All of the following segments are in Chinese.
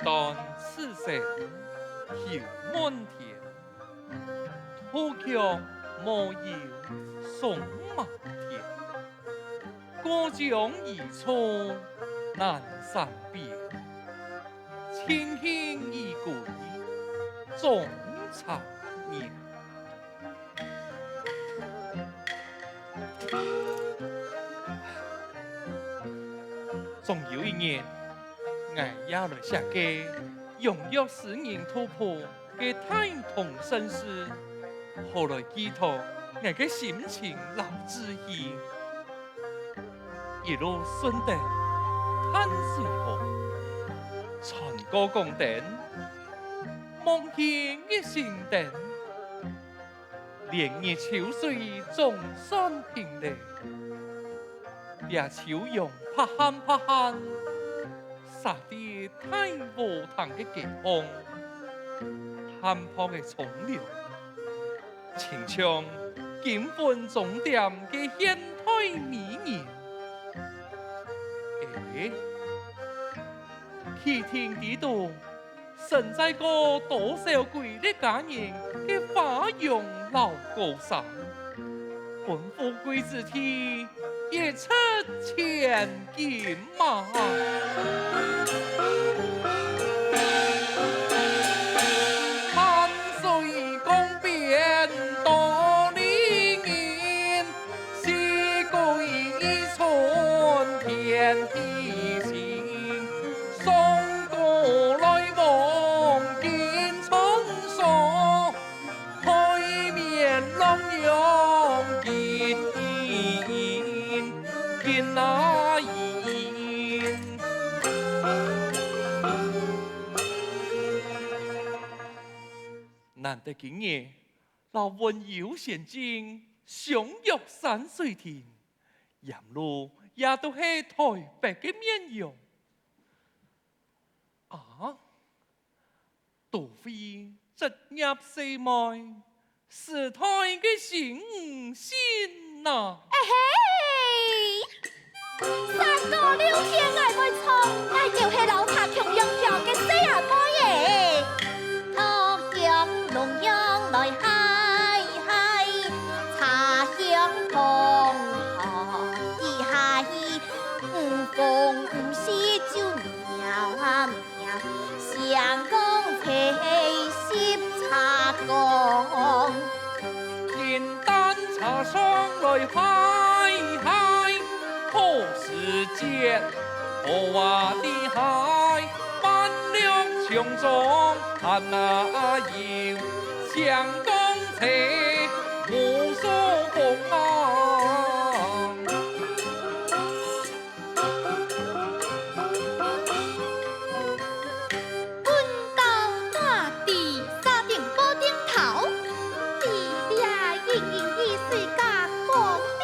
當此生求滿天，土強莫有送馬田。過江宜出南山邊，清興宜歸終長年。總有一年，我要來寫個榮耀使人突破嘅大同盛世，後來寄託我嘅心情老志氣，一路順登淡水河，穿過宮殿，望見嘅神殿，連日秋水總算平了。呀，秋陽拍喊拍喊，灑啲大禾塘嘅激風，探泡嘅蔥苗，清唱金粉重點嘅現代美人。奇聽地度，身在個多少貴的家人嘅花容老高山，本富貴之體。也出千金馬，淡水江邊多靈人，西歸春天地心，送過來望見春爽，開面long陽見那言，難得今夜，老溫柔仙境，相約山水亭，沿路也都係台北嘅面容。啊，杜飛直入四妹，是台嘅心心呐。三個六天愛會衝，愛就是老茶窮樣樣嘅死人妹耶！桃香濃香來嗨嗨，茶香同河地嗨，風唔是就喵喵，相公齊濕茶公，天丹茶霜來嗨嗨。何時節，何話的海，萬兩長中看那搖，相公齊無所風啊！阮到大地山頂寶頂頭，地裡隱隱一水甲過邊。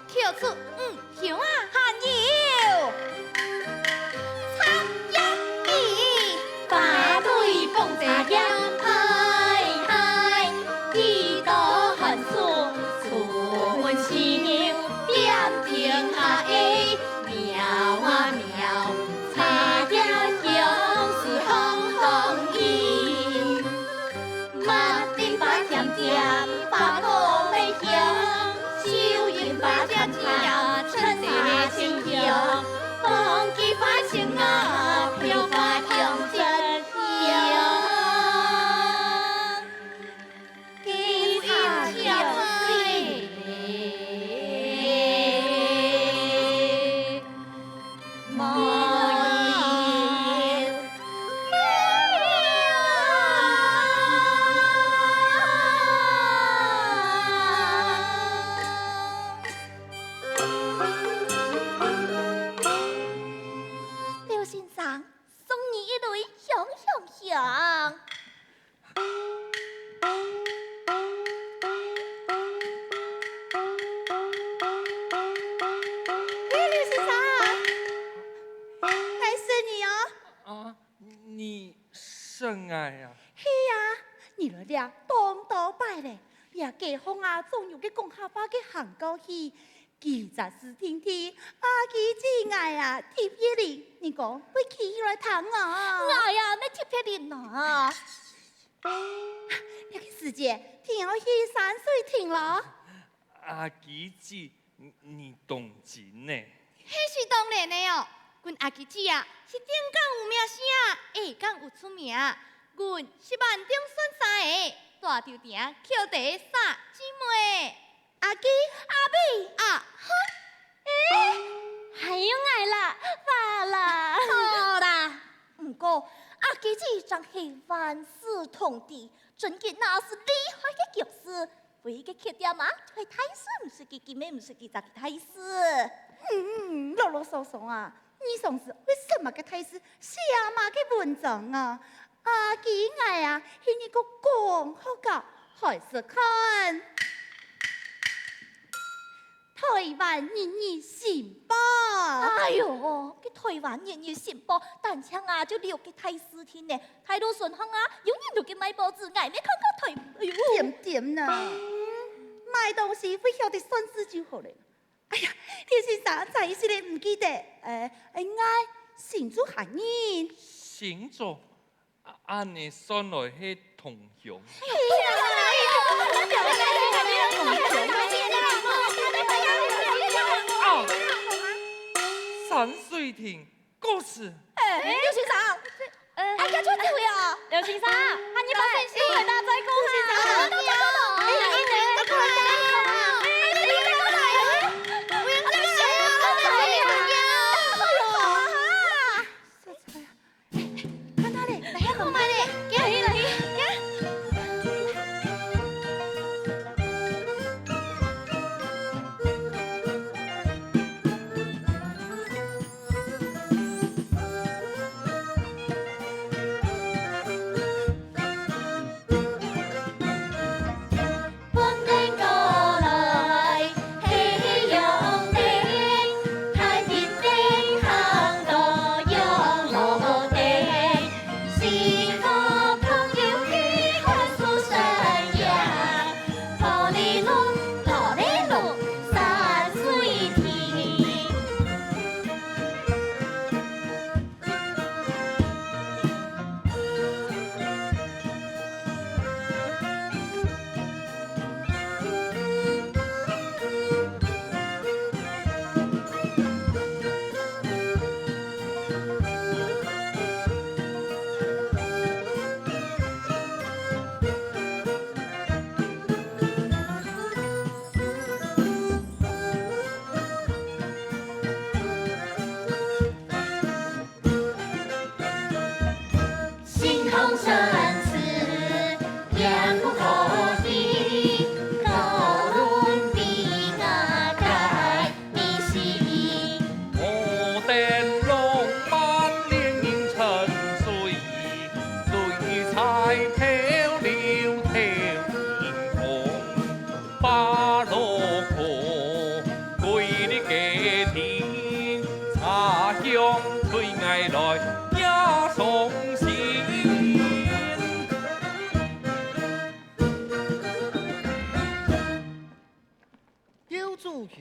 跳出香啊汗油，插一枝，把對鳳茶香嗨嗨，一道寒暑春心，點點啊哎，妙啊妙，茶香香是紅紅印，麻丁把甜甜把口味香。把家家趁茶清香，風機發情啊，飄發香真香。給茶香水，你來倆當倒擺咧，也街坊啊，總有個講下話嘅行過去，其實是天天阿基之愛啊，貼一年，你講會起來談啊？我呀，咩貼一年啊？那個時節，天要去山水亭咯。阿基子，你懂情呢？迄是當然的哦。阮阿基子啊，是頂港有名聲，下港有出名。阮是萬中選三個，大頭埕撿第3姊妹。阿基、阿美啊，還有愛啦，罷啦。好啦，不過阿基子真係萬事通的，真嘅那是厲害嘅角色。唯一嘅缺點嘛，就係太師唔是佢姐妹，唔是佢咋嘅太師。囉囉嗦嗦啊！你總是為什麼個太師寫嘛個文章啊？阿基愛啊，係你個廣好噶，還是看台灣人兒新報。哎呦，個台灣人兒新報，但槍啊就留給太師聽呢。太多順行啊，有人都給買報紙，愛咩看看台。哎呦，點點呢？買東西會曉得算字就好了。哎呀，天先生在一時咧唔記得，愛姓朱漢人。星座，按你算來係同鄉。啊！山水亭故事。劉先生，哎呀，做這位啊？劉先生，喊你把信息給大家再講下。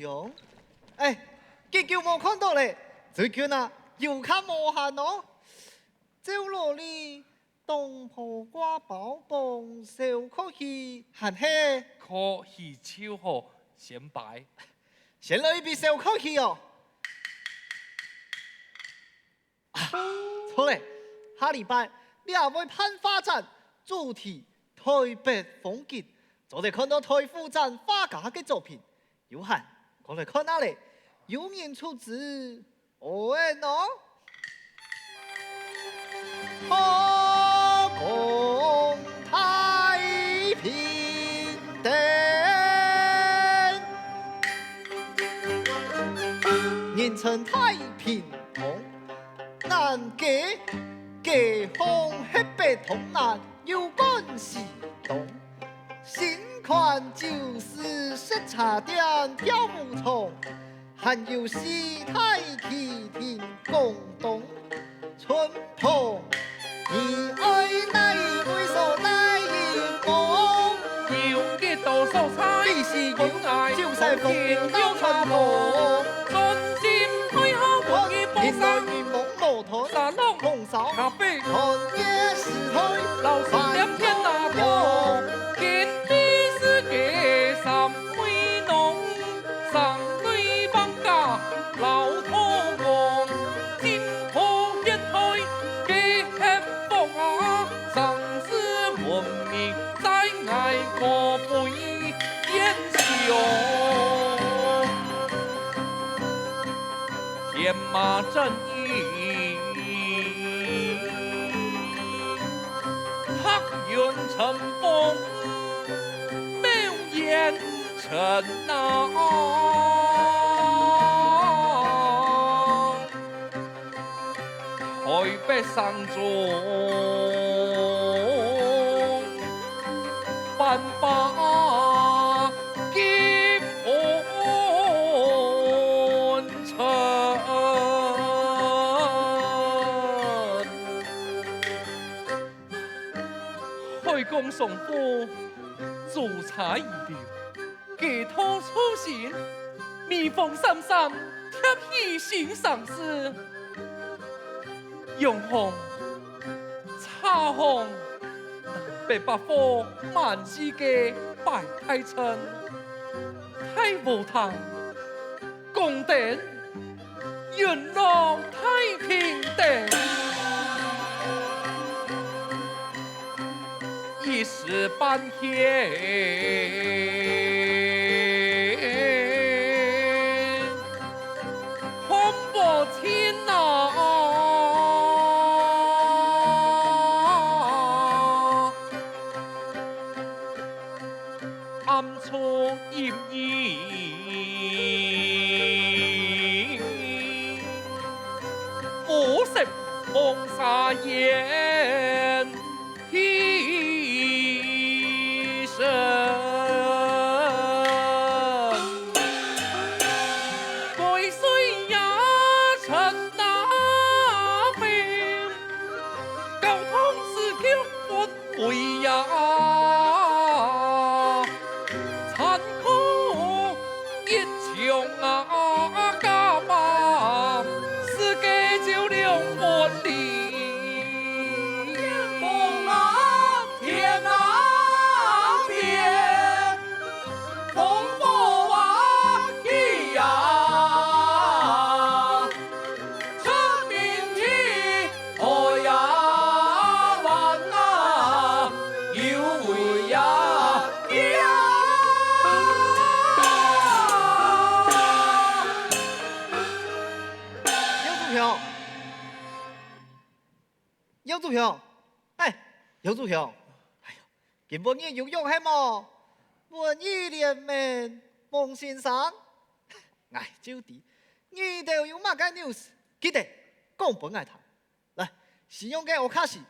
熊，結叫我看到咧，最叫那又看無限哦。走路哩，東坡掛包棒，手可以行嘿，可以超好，顯擺。先來一筆手可以哦。錯咧，下禮拜你也會辦畫展，主題台北風景，就得看到台富展畫家嘅作品。有閒，我來看下咧，有人出資，我喏。可共太平燈，人稱太平通，難解解放黑白通難，有關係東。新款就是色茶店跳舞蟲，還有西太極亭廣東春風。你愛哪一位所哪一台，沙龍紅燒咖啡，看夜市台，老師點天那個，見的是個三位農，三位幫家老土王，金鋪一台嘅吃房啊，上市聞名在外國背煙雄。天馬正義，黑雲乘風，妙言成啊！台北山中，萬把金紅塵。開工送貨，做茶已了，寄託初心，蜜蜂閃閃，貼起心上事。用紅、茶紅、南北百貨，萬世界百太清，太無堂，公殿，元朗太平殿。一時半天，看不清啊！暗處陰影，無聲風沙煙。一生歸水呀成那飛，交通是橋分回呀，殘酷一場啊家吧，世界就兩分離。姚祖雄，哎，姚祖雄，哎呦，今晡日游泳係麼？文藝聯盟孟先生，哎，就地，你哋有乜嘅 news？記得講本愛談。來，使用嘅我卡西，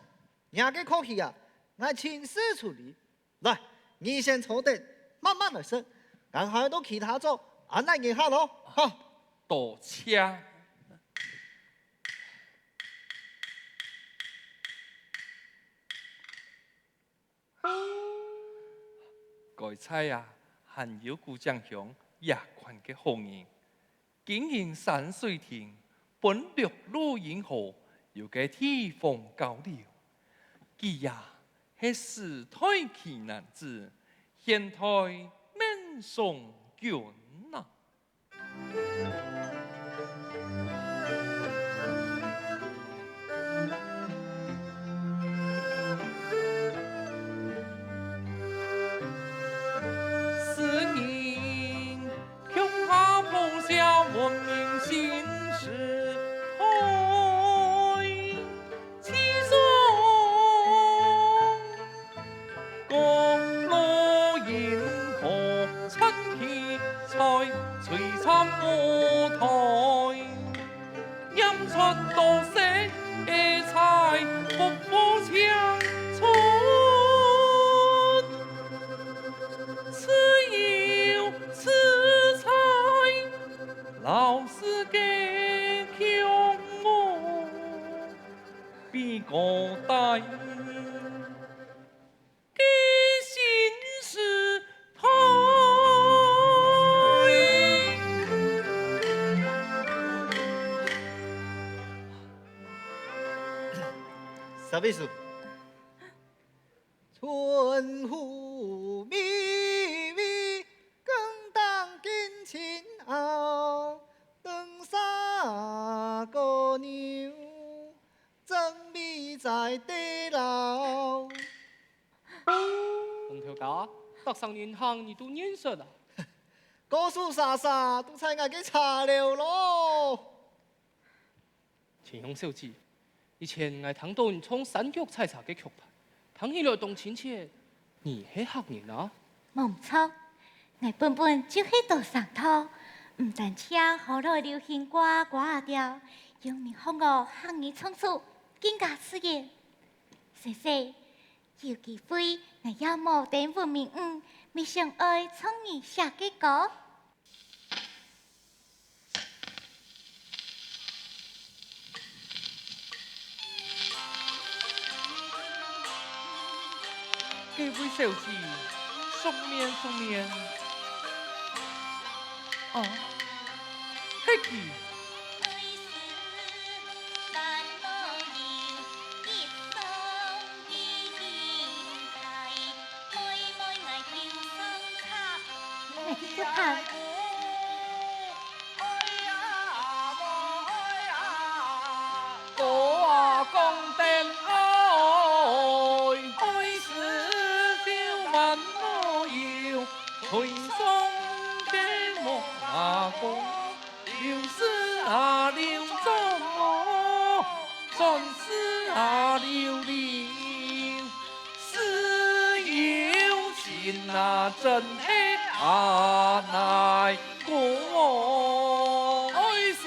廿個課題啊，我親自處理。來，你先坐定，慢慢來說，然後到其他組安排一下咯，哈。多謝。該猜啊，還有古江鄉野關嘅紅人，經營山水亭，本陸路銀河有個地方交流。佢呀係時代奇男子，現代面送君啊！文明新時代，氣送公路銀河陳題才璀璨舞台，陽春多色彩復復強春，此有此彩。老師嘅強我，比個大嘅新時代。啥意思？春湖微微，更当金青袄。灯纱个牛，正美在地牢。红条家，搭上银行你都认识啊？歌书啥啥都在我嘅茶了咯。秦勇小姐，以前我聽到你唱三腳採茶嘅曲牌，聽起來動親切，你係客人啊？冇錯，我本本就係到上套，唔但唱好來流行歌歌調，用你學我客人唱出更加自然。謝謝，有機會我要冇等文明未想愛唱你寫嘅歌。這位小姐，送面送面。哦，嘿佢。你看。推送嘅莫阿公，流絲啊流咗我，盡絲啊流流，絲有情啊真係啊奈過，愛是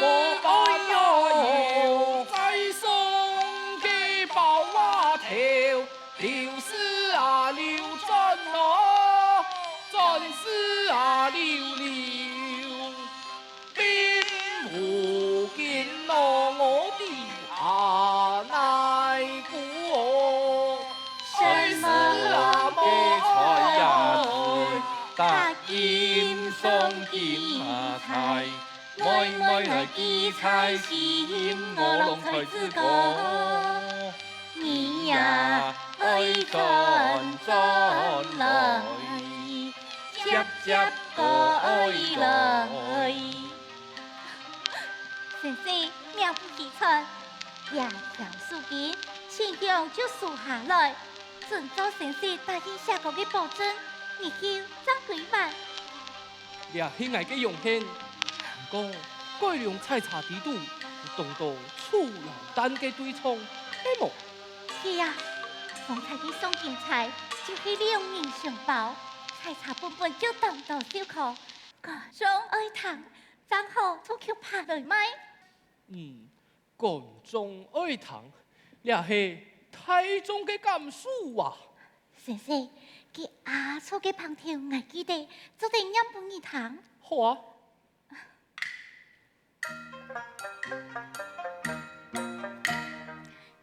莫愛喲，再送嘅包娃條，流絲啊流盡我。真是啊溜溜，邊無見咯我的阿奶姑，愛是啊莫愛，得劍送劍啊菜，妹妹來記菜先，我攏才知講，你呀愛轉轉來。接接個愛來，先生妙不其傳，也條書記請向就數下來，遵照先生答應下個嘅保證，日後再歸還。也係我嘅榮幸，不過改良採茶地度，動到醋老丹嘅對沖，係冇？是啊，方才嘅送金菜就是兩人相包。採茶本本就當到小可，各種愛糖，正好出去拍來賣。各種愛糖，也係太重嘅感受啊！先生，佢阿粗嘅烹調，我記得做定飲半二糖。好啊。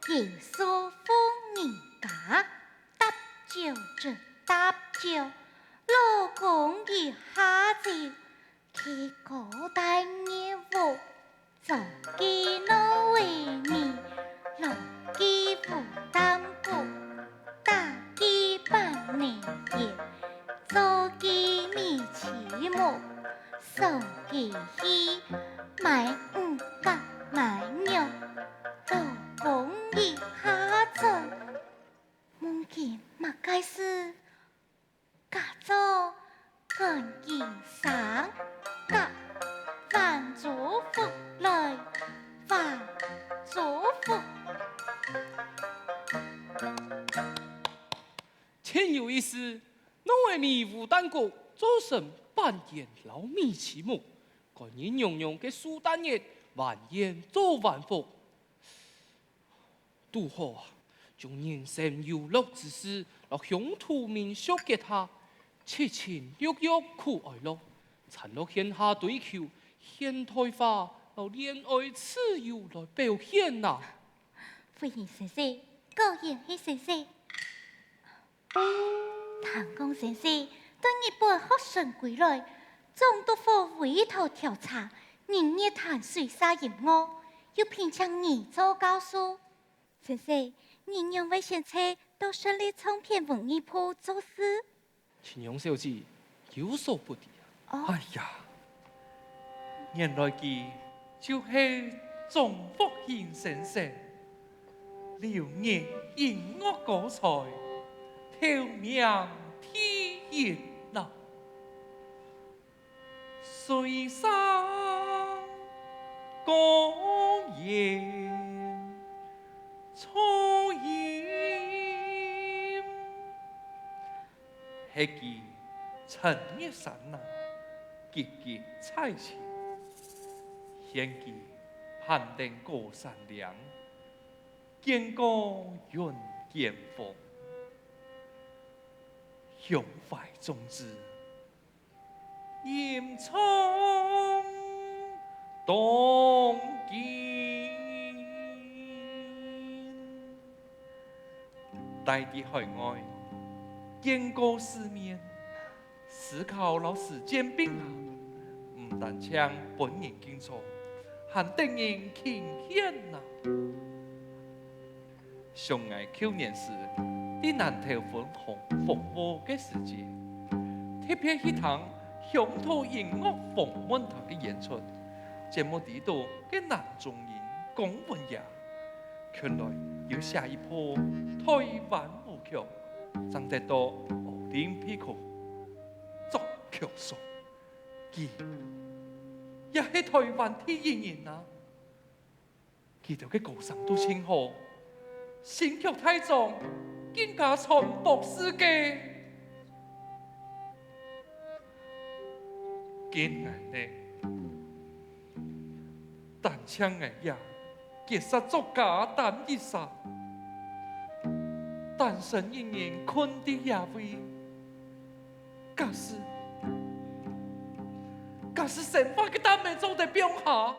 有數婦人家，搭酒就搭酒。老公一下子去古代業務，做幾多為你，老幾負擔負，打幾半年夜，做幾米起木，送幾去買甲買牛，老公一下子夢見乜該事。假做乾衣裳，甲范祖福來范祖福。真有意思，我為迷糊丹國做成扮演老米奇木，個人用用嘅蘇丹葉萬言做萬福，拄好啊！將人生有樂之事，落鄉土民俗嘅他。七情六欲苦愛樂，殘落獻下對橋，現代化由戀愛自由來表現吶。歡迎先生，高言希先生。唐公先生對日本學生歸來，總督府委託調查，人熱談水沙淫惡，要偏向你做教書。先生，你認為現在到勝利唱片文藝鋪做事？秦陽小姐有所不知啊。哎呀，原來佢就是鍾福賢先生，留日音樂歌才，頭名天然呐，水上公園初演，係佢陳月山呐，結結彩情，獻佢攀登過山嶺，見過雲間風，胸懷眾志，嚴從東京，大地海外，見過世面，思考老時間變化，唔但將本人經錯，還等人傾顯呐。相愛去年時，啲南投分紅服務嘅時節，特別一堂鄉土音樂訪問堂嘅演出，節目地度嘅男中音龔文雅，原來要下一波台灣舞曲，爭得到奧林匹克作曲賞，佢也係台灣第一人啊！佢哋嘅歌聲都清好。新曲太重，更加傳播世界。見愛呢，但唱愛呀，結實作家但一殺，單身一人困的也會，假使生活嘅單位做得變下。